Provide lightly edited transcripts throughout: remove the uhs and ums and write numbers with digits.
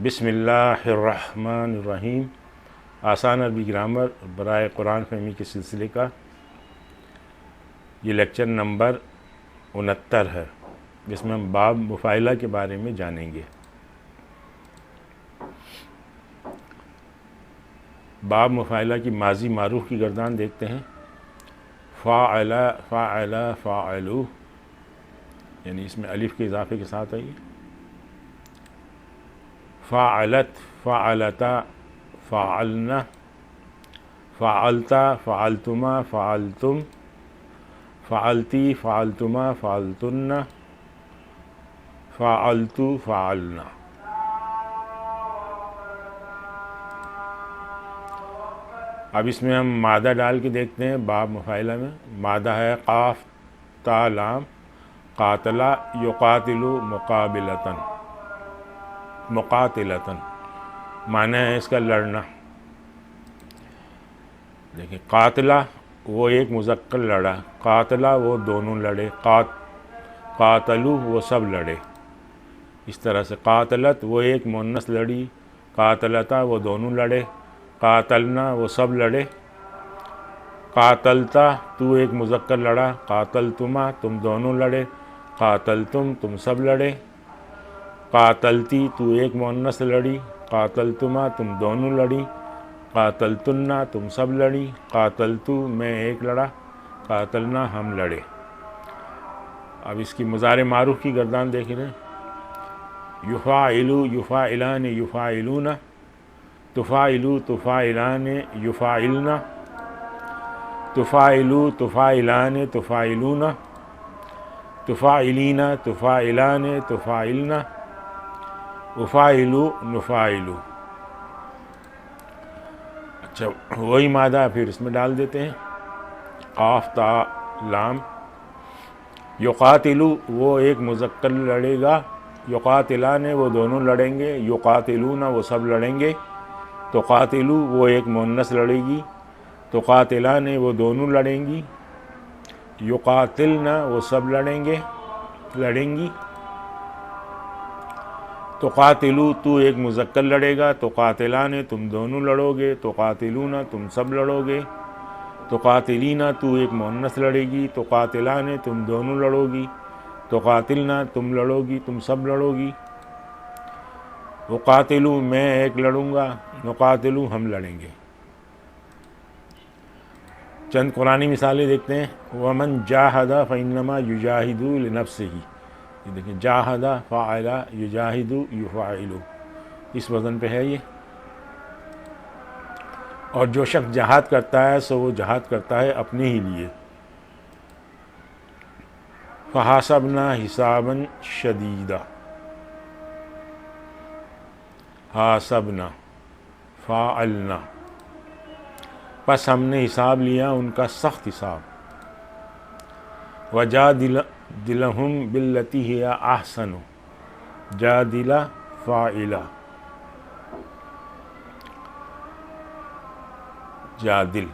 بسم اللہ الرحمن الرحیم۔ آسان عربی گرامر برائے قرآن فہمی کے سلسلے کا یہ لیکچر نمبر 69 ہے، جس میں ہم باب مفاعلہ کے بارے میں جانیں گے۔ باب مفاعلہ کی ماضی معروف کی گردان دیکھتے ہیں۔ فاعل فاعل فاعلو، یعنی اس میں الف کے اضافے کے ساتھ آئی۔ فاعلت فاعلتا فاعلنا، فعلتا فعلتما فعلتم، فعلتی فعلتما فعلتن، فعلت فعلنا۔ اب اس میں ہم مادہ ڈال کے دیکھتے ہیں۔ باب مفاعلہ میں مادہ ہے قاف تا لام، قاتلہ یقاتل مقابلتاً، مقاتلتاً معنی ہے اس کا لڑنا۔ دیکھیں قاتلہ وہ ایک مذکر لڑا، قاتلہ وہ دونوں لڑے، قاتلو وہ سب لڑے۔ اس طرح سے قاتلت وہ ایک مؤنث لڑی، قاتلتا وہ دونوں لڑے، قاتلنا وہ سب لڑے۔ قاتلتا تو ایک مذکر لڑا، قاتلتما تم دونوں لڑے، قاتلتم تم سب لڑے۔ قاتلتی تو ایک مؤنث لڑی، قاتلتما تم دونوں لڑی، قاتلتن تم سب لڑی، قاتلتو میں ایک لڑا، قاتلنا ہم لڑے۔ اب اس کی مضارع معروف کی گردان دیکھ رہے ہیں۔ یفاعلو یفاعلان یفاعلون، تفاعلو تفاعلان یفاعلن، تفاعلو تفاعلان تفاعلون، تفاعلین تفاعلان تفاعلن، افاعلو نفاعلو۔ اچھا وہی مادہ پھر اس میں ڈال دیتے ہیں۔ قاف تا لام، یقاتلو وہ ایک مذکر لڑے گا، یقاتلان وہ دونوں لڑیں گے، یقاتلون وہ سب لڑیں گے، تقاتلو وہ ایک مؤنث لڑے گی، تقاتلان وہ دونوں لڑیں گی، یقاتلن وہ سب لڑیں گی۔ تقاتلو تو ایک مذکر لڑے گا، تقاتلان تم دونوں لڑو گے، تقاتلون تم سب لڑو گے، تقاتلین تو ایک مؤنث لڑے گی، تقاتلان تم دونوں لڑو گی، تقاتلن تم لڑو گی، تم سب لڑو گی۔ اقاتلو میں ایک لڑوں گا، نقاتلو ہم لڑیں گے۔ چند قرآنی مثالیں دیکھتے ہیں۔ وَمَنْ جَاهَدَ فَإِنَّمَا يُجَاهِدُ لِنَفْسِهِ، یہ دیکھیں جاہد فاعل یجاہد یفاعل، اس وزن پہ ہے یہ۔ اور جو شخص جہاد کرتا ہے سو وہ جہاد کرتا ہے اپنے ہی لیے۔ فحاسبنا حسابا شدیدا، حاسبنا فاعلنا، پس ہم نے حساب لیا ان کا سخت حساب۔ وجادلہم باللتی ہی احسن، جادلہ فاعلہ، جادل،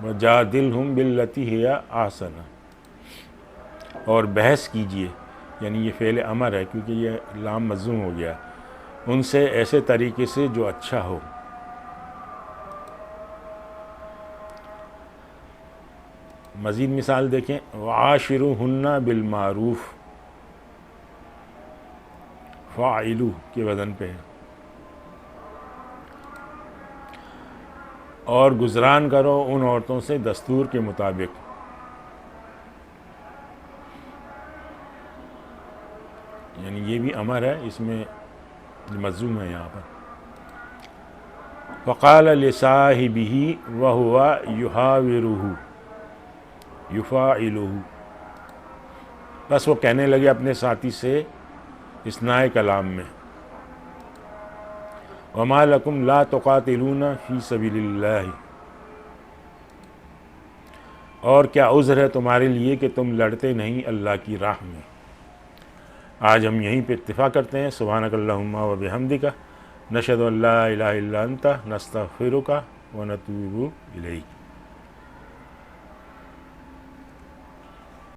وجادلہم باللتی ہی احسن، اور بحث کیجئے، یعنی یہ فعل امر ہے کیونکہ یہ لام مجزوم ہو گیا، ان سے ایسے طریقے سے جو اچھا ہو۔ مزید مثال دیکھیں۔ وعاشروہن بالمعروف، فاعلو کے وزن پہ ہے۔ اور گزران کرو ان عورتوں سے دستور کے مطابق، یعنی یہ بھی امر ہے، اس میں مجزوم ہے یہاں پر۔ وقال لصاحبہ وہو یحاورہ یفاعلہ، بس وہ کہنے لگے اپنے ساتھی سے اثناء کلام میں۔ وما لکم لا تقاتلون فی سبیل اللہ، اور کیا عذر ہے تمہارے لیے کہ تم لڑتے نہیں اللہ کی راہ میں۔ آج ہم یہیں پہ اتفاق کرتے ہیں۔ سبحانک اللہم و بحمدک، نشہد ان لا الہ الا انت، نستغفرک و نتوب الیک۔